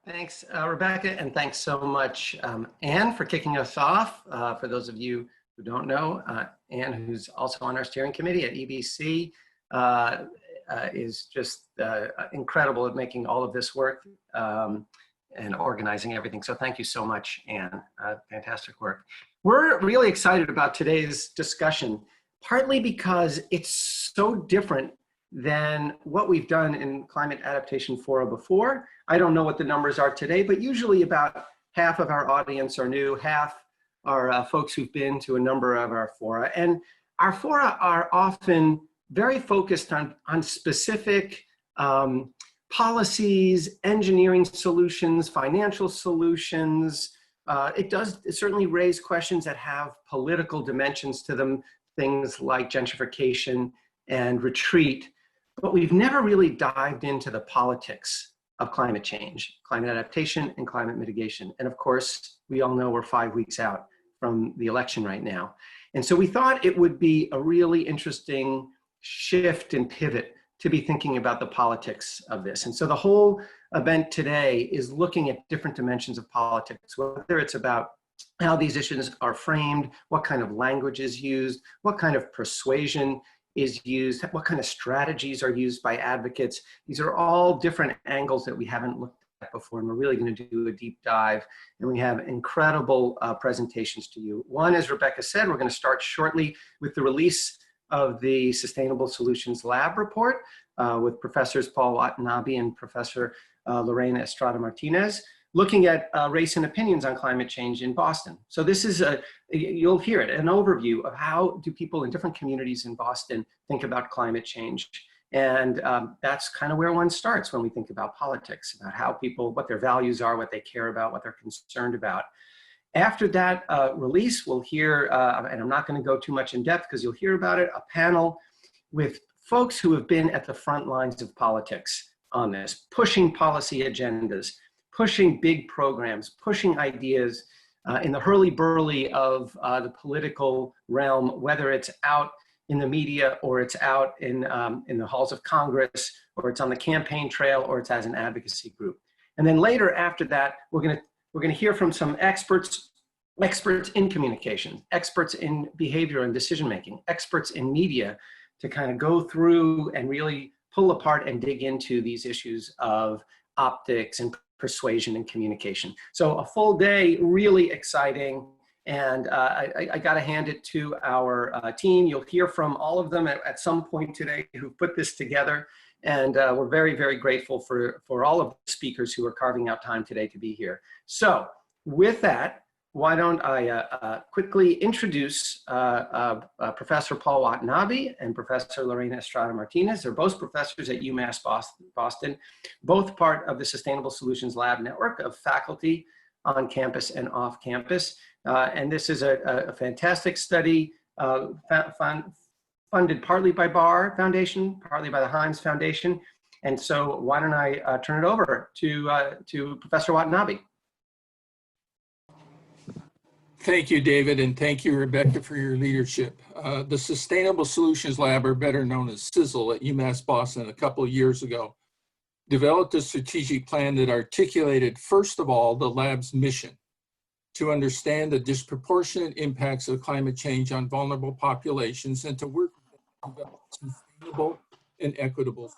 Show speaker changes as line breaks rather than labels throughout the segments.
Thanks, Rebecca, and thanks so much, Anne, for kicking us off. For those of you who don't know, Anne, who's also on our steering committee at EBC, is just incredible at making all of this work and organizing everything. So thank you so much, Anne. Fantastic work. We're really excited about today's discussion, partly because it's so different than what we've done in Climate Adaptation Fora before. I don't know what the numbers are today, but usually about half of our audience are new, half are folks who've been to a number of our fora. And our fora are often very focused on specific policies, engineering solutions, financial solutions. It certainly raise questions that have political dimensions to them, things like gentrification and retreat. But we've never really dived into the politics of climate change, climate adaptation, and climate mitigation. And of course, we all know we're 5 weeks out from the election right now. And so we thought it would be a really interesting shift and pivot to be thinking about the politics of this. And so the whole event today is looking at different dimensions of politics, whether it's about how these issues are framed, what kind of language is used, what kind of persuasion is used, what kind of strategies are used by advocates. These are all different angles that we haven't looked at before, and we're really going to do a deep dive. And we have incredible presentations to you. One, as Rebecca said, we're going to start shortly with the release of the Sustainable Solutions Lab report with Professors Paul Watanabe and Professor Lorena Estrada-Martínez, looking at race and opinions on climate change in Boston. So this is, you'll hear it, an overview of how do people in different communities in Boston think about climate change. And that's kind of where one starts when we think about politics, about how people, what their values are, what they care about, what they're concerned about. After that release, we'll hear, and I'm not going to go too much in depth because you'll hear about it, a panel with folks who have been at the front lines of politics on this, pushing policy agendas, pushing big programs, pushing ideas in the hurly-burly of the political realm, whether it's out in the media or it's out in the halls of Congress, or it's on the campaign trail, or it's as an advocacy group. And then later after that, we're gonna hear from some experts in communication, experts in behavior and decision-making, experts in media, to kind of go through and really pull apart and dig into these issues of optics and persuasion and communication. So a full day, really exciting. And I got to hand it to our team. You'll hear from all of them at some point today who put this together. And we're very, very grateful for all of the speakers who are carving out time today to be here. So with that, why don't I quickly introduce Professor Paul Watanabe and Professor Lorena Estrada-Martínez. They're both professors at UMass Boston, both part of the Sustainable Solutions Lab network of faculty on campus and off campus. And this is a fantastic study funded partly by Barr Foundation, partly by the Himes Foundation. And so why don't I turn it over to Professor Watanabe.
Thank you, David, and thank you, Rebecca, for your leadership. The Sustainable Solutions Lab, or better known as SISL at UMass Boston a couple of years ago, developed a strategic plan that articulated, first of all, the lab's mission: to understand the disproportionate impacts of climate change on vulnerable populations and to work to develop sustainable and equitable.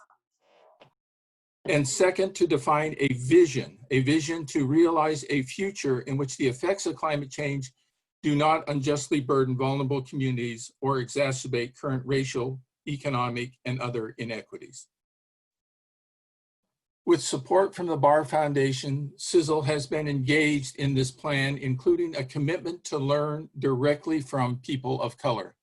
And second, to define a vision to realize a future in which the effects of climate change do not unjustly burden vulnerable communities or exacerbate current racial, economic, and other inequities. With support from the Barr Foundation, SISL has been engaged in this plan, including a commitment to learn directly from people of color.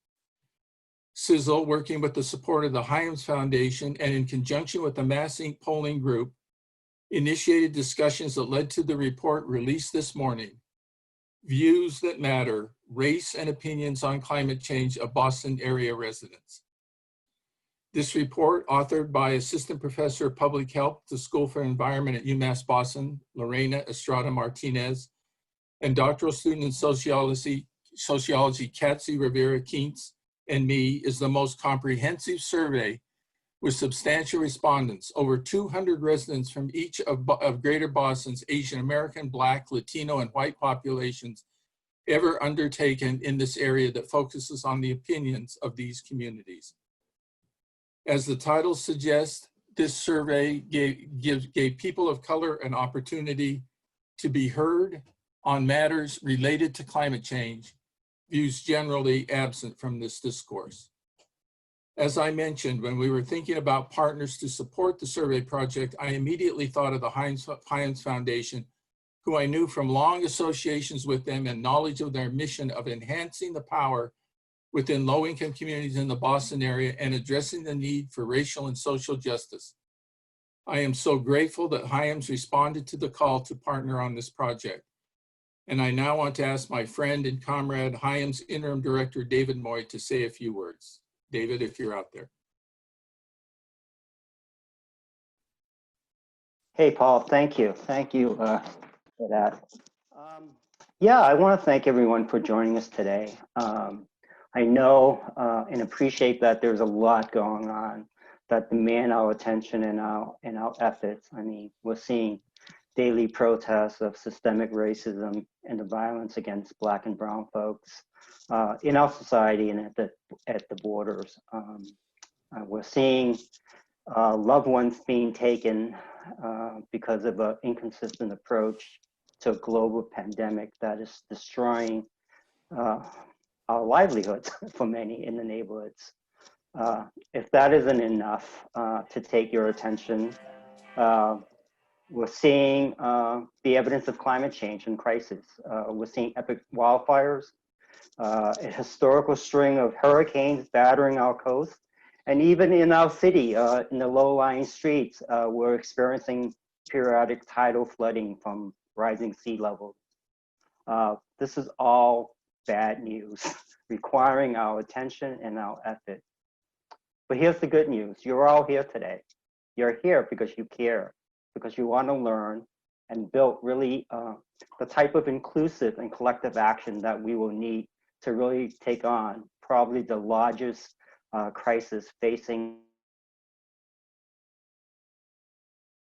SISL, working with the support of the Himes Foundation and in conjunction with the Massing Polling Group, initiated discussions that led to the report released this morning, Views That Matter, Race and Opinions on Climate Change of Boston Area Residents. This report, authored by Assistant Professor of Public Health at the School for Environment at UMass Boston, Lorena Estrada-Martínez, and doctoral student in sociology Katsi Rivera-Quintz, and me, is the most comprehensive survey with substantial respondents, over 200 residents from each of Greater Boston's Asian American, Black, Latino, and white populations ever undertaken in this area that focuses on the opinions of these communities. As the title suggests, this survey gave people of color an opportunity to be heard on matters related to climate change, views generally absent from this discourse. As I mentioned, when we were thinking about partners to support the survey project, I immediately thought of the Hyams Foundation, who I knew from long associations with them and knowledge of their mission of enhancing the power within low-income communities in the Boston area and addressing the need for racial and social justice. I am so grateful that Hyams responded to the call to partner on this project. And I now want to ask my friend and comrade, Hyams Interim Director, David Moy, to say a few words. David, if you're out there.
Hey, Paul, thank you. Thank you for that. Yeah, I want to thank everyone for joining us today. I know and appreciate that there's a lot going on that demand our attention and our efforts. I mean, we're seeing daily protests of systemic racism and the violence against Black and brown folks in our society and at the borders. We're seeing loved ones being taken because of an inconsistent approach to a global pandemic that is destroying our livelihoods for many in the neighborhoods. If that isn't enough to take your attention, we're seeing the evidence of climate change and crisis. We're seeing epic wildfires, a historical string of hurricanes battering our coast, and even in our city, in the low-lying streets, we're experiencing periodic tidal flooding from rising sea levels. This is all bad news, requiring our attention and our effort. But here's the good news. You're all here today. You're here because you care, because you want to learn and build really the type of inclusive and collective action that we will need to really take on probably the largest crisis facing,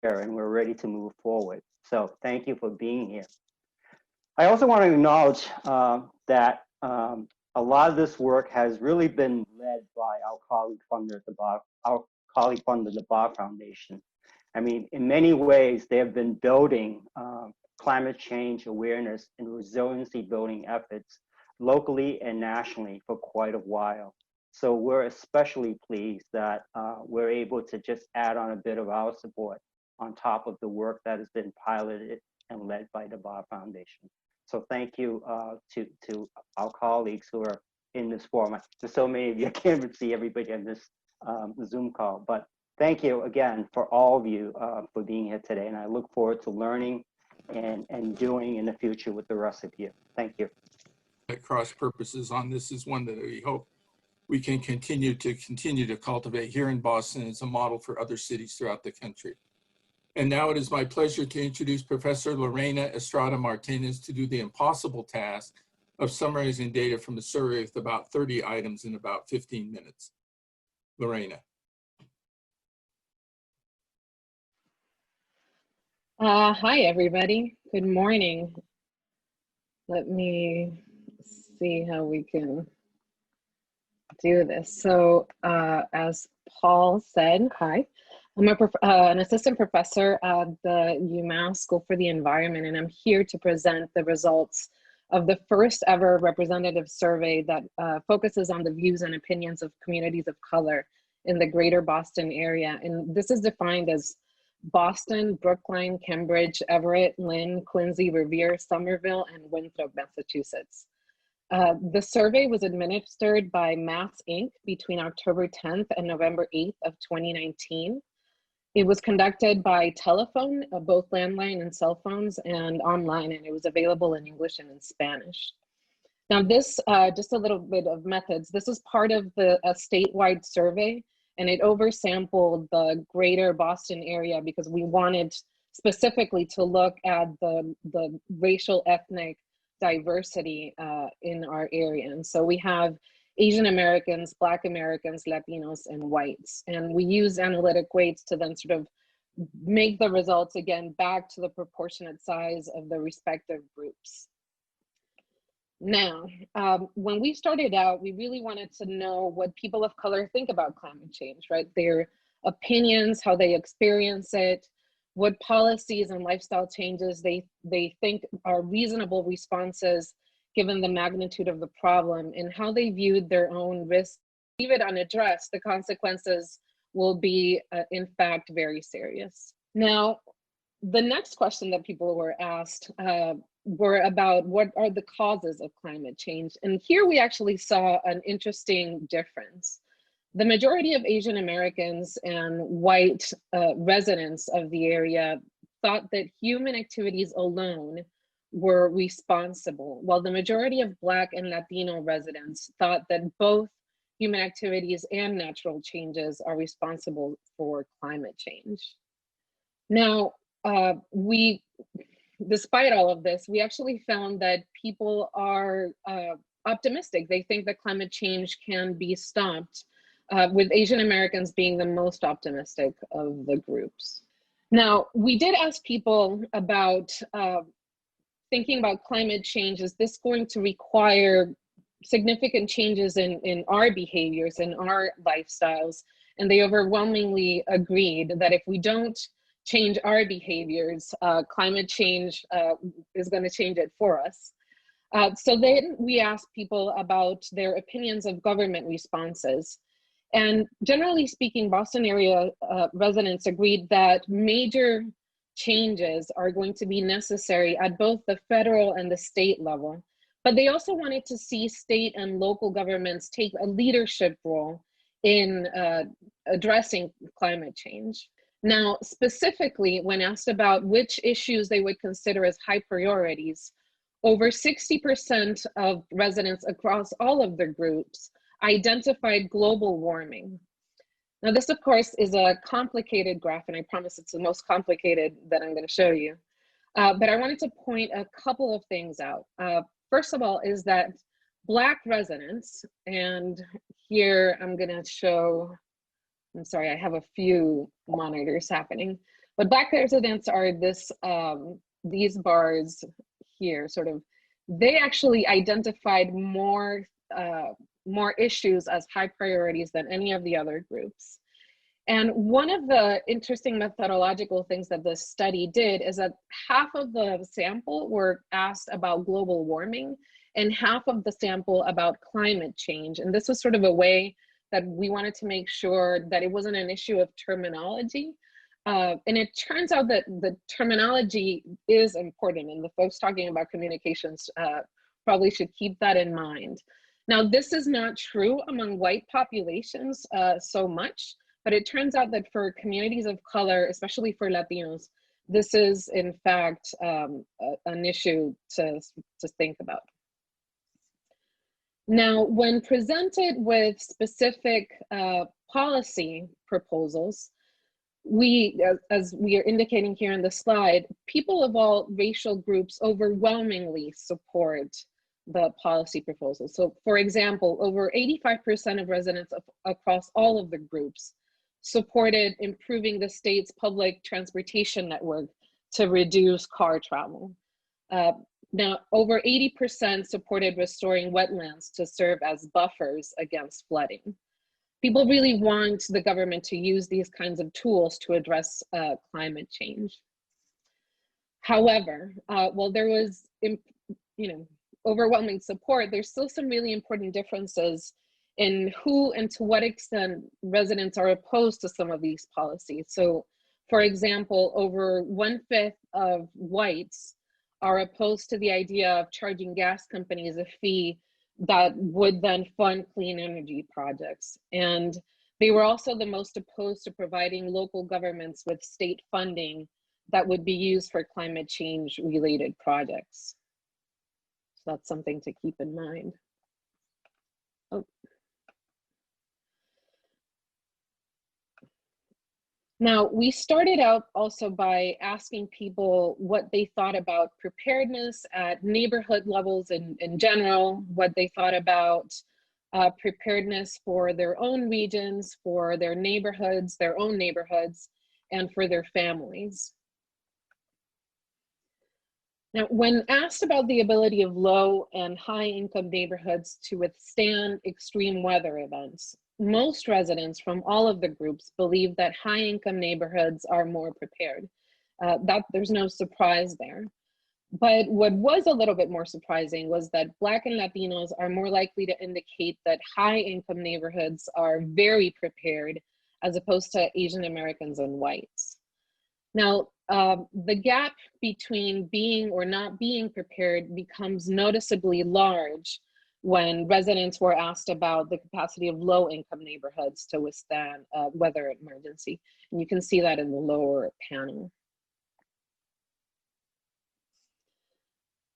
and we're ready to move forward. So thank you for being here. I also want to acknowledge that a lot of this work has really been led by our colleague funder, the Bar Foundation. I mean, in many ways, they have been building climate change awareness and resiliency building efforts locally and nationally for quite a while. So we're especially pleased that we're able to just add on a bit of our support on top of the work that has been piloted and led by the Bar Foundation. So thank you to our colleagues who are in this forum. There's so many of you, I can't even see everybody on this Zoom call, but thank you again for all of you for being here today. And I look forward to learning and doing in the future with the rest of you. Thank you.
Cross purposes on this is one that we hope we can continue to cultivate here in Boston as a model for other cities throughout the country. And now it is my pleasure to introduce Professor Lorena Estrada-Martínez to do the impossible task of summarizing data from the survey with about 30 items in about 15 minutes. Lorena.
Hi, everybody. Good morning. Let me see how we can do this. So as Paul said, hi. I'm an assistant professor at the UMass School for the Environment, and I'm here to present the results of the first ever representative survey that focuses on the views and opinions of communities of color in the greater Boston area. And this is defined as Boston, Brookline, Cambridge, Everett, Lynn, Quincy, Revere, Somerville, and Winthrop, Massachusetts. The survey was administered by Mass Inc. between October 10th and November 8th of 2019. It was conducted by telephone, both landline and cell phones, and online, and it was available in English and in Spanish. Now this, just a little bit of methods, this is part of a statewide survey, and it oversampled the greater Boston area because we wanted specifically to look at the racial ethnic diversity in our area. And so we have Asian Americans, Black Americans, Latinos, and whites. And we use analytic weights to then sort of make the results again back to the proportionate size of the respective groups. Now, when we started out, we really wanted to know what people of color think about climate change, right? Their opinions, how they experience it, what policies and lifestyle changes they think are reasonable responses given the magnitude of the problem, and how they viewed their own risk. Leave it unaddressed, the consequences will be, in fact, very serious. Now, the next question that people were asked were about what are the causes of climate change. And here we actually saw an interesting difference. The majority of Asian Americans and white residents of the area thought that human activities alone were responsible, while the majority of Black and Latino residents thought that both human activities and natural changes are responsible for climate change. Now, despite all of this, we actually found that people are optimistic. They think that climate change can be stopped, with Asian Americans being the most optimistic of the groups. Now, we did ask people about thinking about climate change. Is this going to require significant changes in our behaviors and our lifestyles? And they overwhelmingly agreed that if we don't change our behaviors, climate change is going to change it for us. So then we asked people about their opinions of government responses. And generally speaking, Boston area residents agreed that major changes are going to be necessary at both the federal and the state level. But they also wanted to see state and local governments take a leadership role in addressing climate change. Now, specifically, when asked about which issues they would consider as high priorities, over 60% of residents across all of their groups identified global warming. Now, this, of course, is a complicated graph, and I promise it's the most complicated that I'm going to show you. But I wanted to point a couple of things out. First of all, is that Black residents, and here I'm going to show, I'm sorry, I have a few monitors happening, but Black residents are this, these bars here, sort of, they actually identified more issues as high priorities than any of the other groups. And one of the interesting methodological things that this study did is that half of the sample were asked about global warming and half of the sample about climate change. And this was sort of a way that we wanted to make sure that it wasn't an issue of terminology. And it turns out that the terminology is important, and the folks talking about communications probably should keep that in mind. Now, this is not true among white populations so much, but it turns out that for communities of color, especially for Latinos, this is in fact an issue to think about. Now, when presented with specific policy proposals, as we are indicating here in the slide, people of all racial groups overwhelmingly support the policy proposals. So for example, over 85% of residents across all of the groups supported improving the state's public transportation network to reduce car travel. Now, over 80% supported restoring wetlands to serve as buffers against flooding. People really want the government to use these kinds of tools to address climate change. However, while there was, overwhelming support, there's still some really important differences in who and to what extent residents are opposed to some of these policies. So, for example, over 1/5 of whites are opposed to the idea of charging gas companies a fee that would then fund clean energy projects. And they were also the most opposed to providing local governments with state funding that would be used for climate change related projects. So that's something to keep in mind. Oh. Now, we started out also by asking people what they thought about preparedness at neighborhood levels in general, what they thought about preparedness for their own regions, for their neighborhoods, their own neighborhoods, and for their families. Now, when asked about the ability of low and high income neighborhoods to withstand extreme weather events, most residents from all of the groups believe that high income neighborhoods are more prepared. There's no surprise there. But what was a little bit more surprising was that Black and Latinos are more likely to indicate that high income neighborhoods are very prepared as opposed to Asian Americans and whites. Now, the gap between being or not being prepared becomes noticeably large when residents were asked about the capacity of low-income neighborhoods to withstand weather emergency. And you can see that in the lower panel.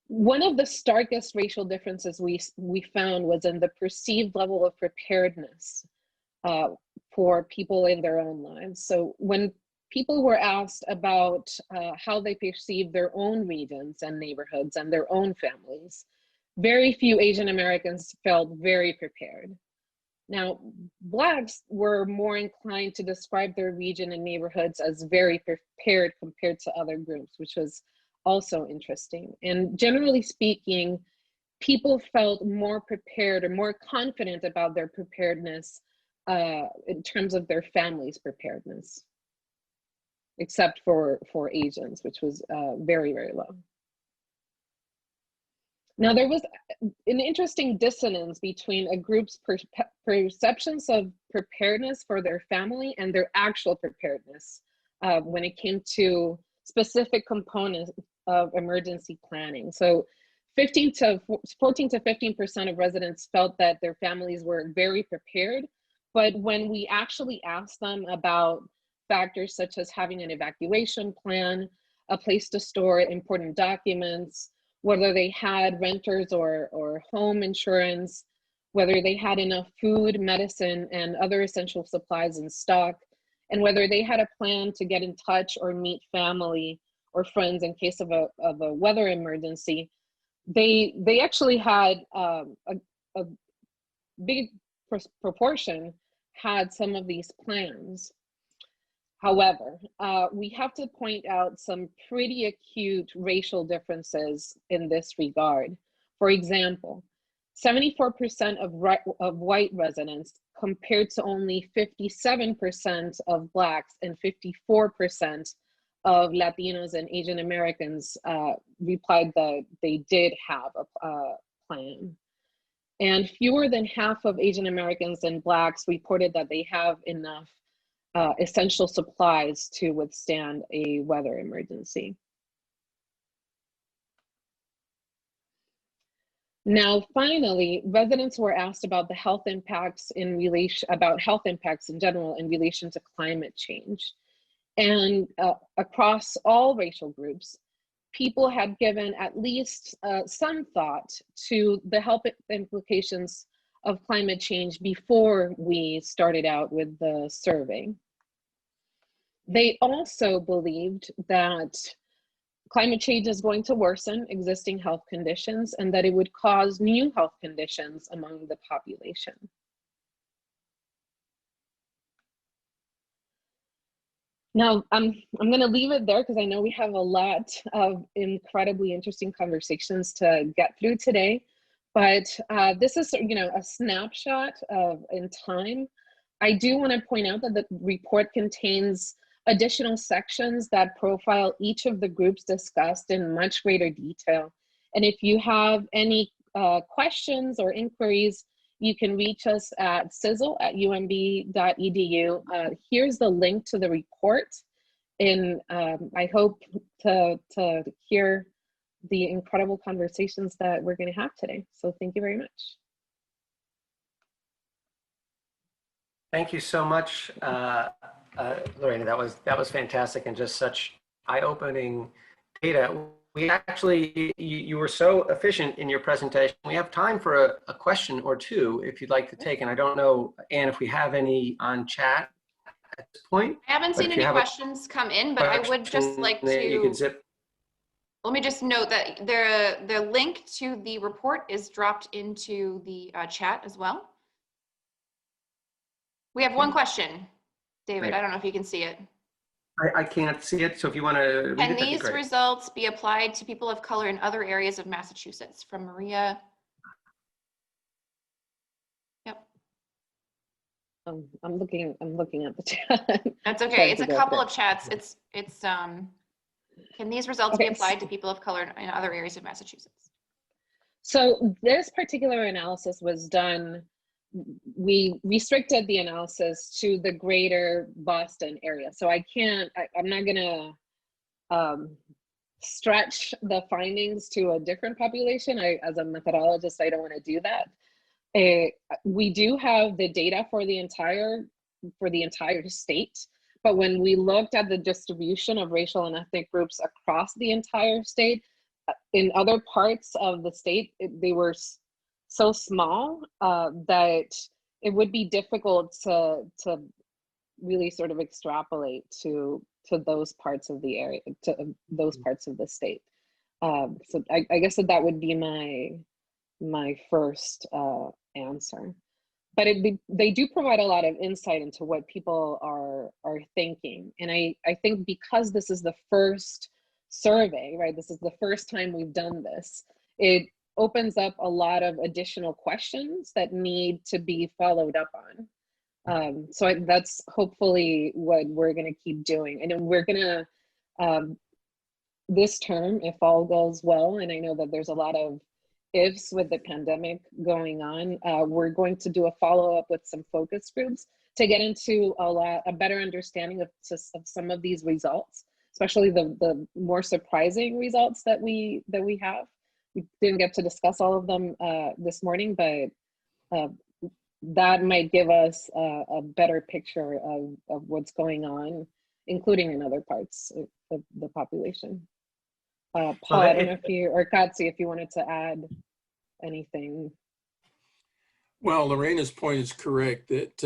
One of the starkest racial differences we found was in the perceived level of preparedness for people in their own lives. So when people were asked about how they perceive their own regions and neighborhoods and their own families, very few Asian Americans felt very prepared. Now, Blacks were more inclined to describe their region and neighborhoods as very prepared compared to other groups, which was also interesting. And generally speaking, people felt more prepared or more confident about their preparedness in terms of their family's preparedness, except for Asians, which was very, very low. Now, there was an interesting dissonance between a group's perceptions of preparedness for their family and their actual preparedness when it came to specific components of emergency planning. So 14 to 15% of residents felt that their families were very prepared, but when we actually asked them about factors such as having an evacuation plan, a place to store important documents, whether they had renters or home insurance, whether they had enough food, medicine, and other essential supplies in stock, and whether they had a plan to get in touch or meet family or friends in case of a weather emergency, they actually had a big proportion had some of these plans. However, we have to point out some pretty acute racial differences in this regard. For example, 74% of white residents compared to only 57% of Blacks and 54% of Latinos and Asian Americans replied that they did have a plan. And fewer than half of Asian Americans and Blacks reported that they have enough essential supplies to withstand a weather emergency. Now, finally, residents were asked about the health impacts in general in relation to climate change. And across all racial groups, people had given at least some thought to the health implications of climate change before we started out with the survey. They also believed that climate change is going to worsen existing health conditions and that it would cause new health conditions among the population. Now, I'm going to leave it there because I know we have a lot of incredibly interesting conversations to get through today. But this is, a snapshot in time. I do want to point out that the report contains additional sections that profile each of the groups discussed in much greater detail. And if you have any questions or inquiries, you can reach us at sizzle@umb.edu. Here's the link to the report. And I hope to hear the incredible conversations that we're going to have today. So thank you very much.
Thank you so much, Lorena. That was fantastic and just such eye-opening data. We actually, you were so efficient in your presentation. We have time for a question or two if you'd like to take. And I don't know, Anne, if we have any on chat at this point.
I haven't seen any questions come in, but I would just like to,
you could zip.
Let me just note that the link to the report is dropped into the chat as well. We have one question, David.
Great.
I don't know if you can see it.
I can't see it, so if you want to read it,
Can
that'd be
these
great.
results be applied to people of color in other areas of Massachusetts? From Maria. Yep.
I'm looking at the chat.
That's okay.
Trying
It's
to
a
go
couple
through.
of chats. Can these results be
Okay,
applied to people of color in other areas of Massachusetts?
So this particular analysis was done, we restricted the analysis to the greater Boston area. So I'm not gonna stretch the findings to a different population. As a methodologist, I don't wanna do that. We do have the data for the entire state, but when we looked at the distribution of racial and ethnic groups across the entire state, in other parts of the state, they were so small that it would be difficult to really sort of extrapolate to those parts of the area, to those parts of the state. So I guess that would be my first answer. But they do provide a lot of insight into what people are thinking. And I think because this is the first survey, right? This is the first time we've done this. It opens up a lot of additional questions that need to be followed up on. So that's hopefully what we're gonna keep doing. And then we're gonna, this term, if all goes well, and I know that there's a lot of ifs with the pandemic going on, we're going to do a follow-up with some focus groups to get into a better understanding of some of these results, especially the more surprising results that we have. We didn't get to discuss all of them this morning, but that might give us a better picture of what's going on, including in other parts of the population. Paul, I don't know if you, or Katsi, if you wanted to add anything.
Well, Lorena's point is correct that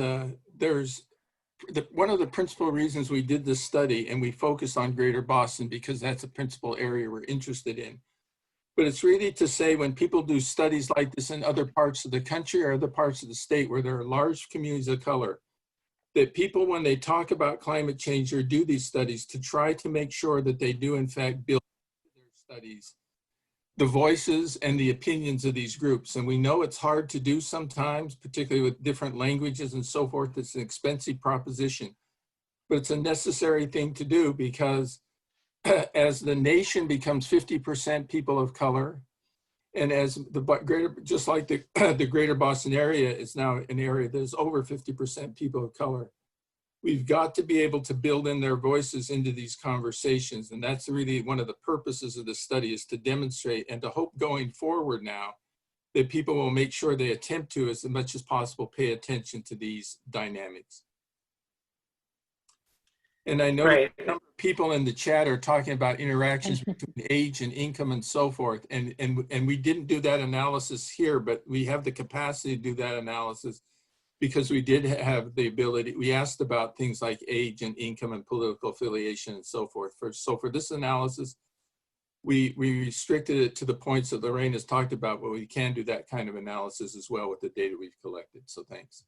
one of the principal reasons we did this study, and we focused on Greater Boston because that's a principal area we're interested in. But it's really to say when people do studies like this in other parts of the country or other parts of the state where there are large communities of color, that people, when they talk about climate change or do these studies, to try to make sure that they do in fact build their studies the voices and the opinions of these groups. And we know it's hard to do sometimes, particularly with different languages and so forth. It's an expensive proposition, but it's a necessary thing to do because as the nation becomes 50% people of color, and as the greater, just like the greater Boston area is now an area that is over 50% people of color, we've got to be able to build in their voices into these conversations. And that's really one of the purposes of the study, is to demonstrate and to hope going forward now that people will make sure they attempt to, as much as possible, pay attention to these dynamics. And I know a number of people in the chat are talking about interactions between age and income and so forth. And we didn't do that analysis here, but we have the capacity to do that analysis because we did have the ability. We asked about things like age and income and political affiliation and so forth. So for this analysis, we restricted it to the points that Lorena has talked about, but we can do that kind of analysis as well with the data we've collected. So thanks.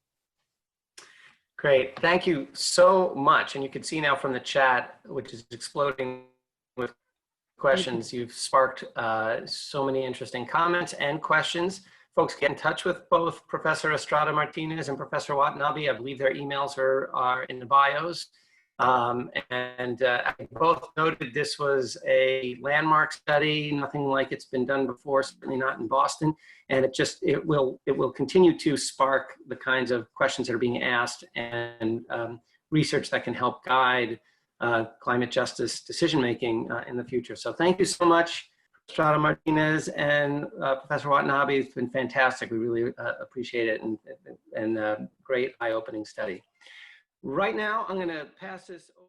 Great, thank you so much. And you can see now from the chat, which is exploding with questions, you've sparked so many interesting comments and questions. Folks, get in touch with both Professor Estrada-Martínez and Professor Watanabe. I believe their emails are in the bios. I both noted this was a landmark study, nothing like it's been done before, certainly not in Boston. And it will continue to spark the kinds of questions that are being asked and research that can help guide climate justice decision-making in the future. So thank you so much, Estrada-Martínez and Professor Watanabe. It's been fantastic. We really appreciate it, and great eye-opening study. Right now, I'm going to pass this over.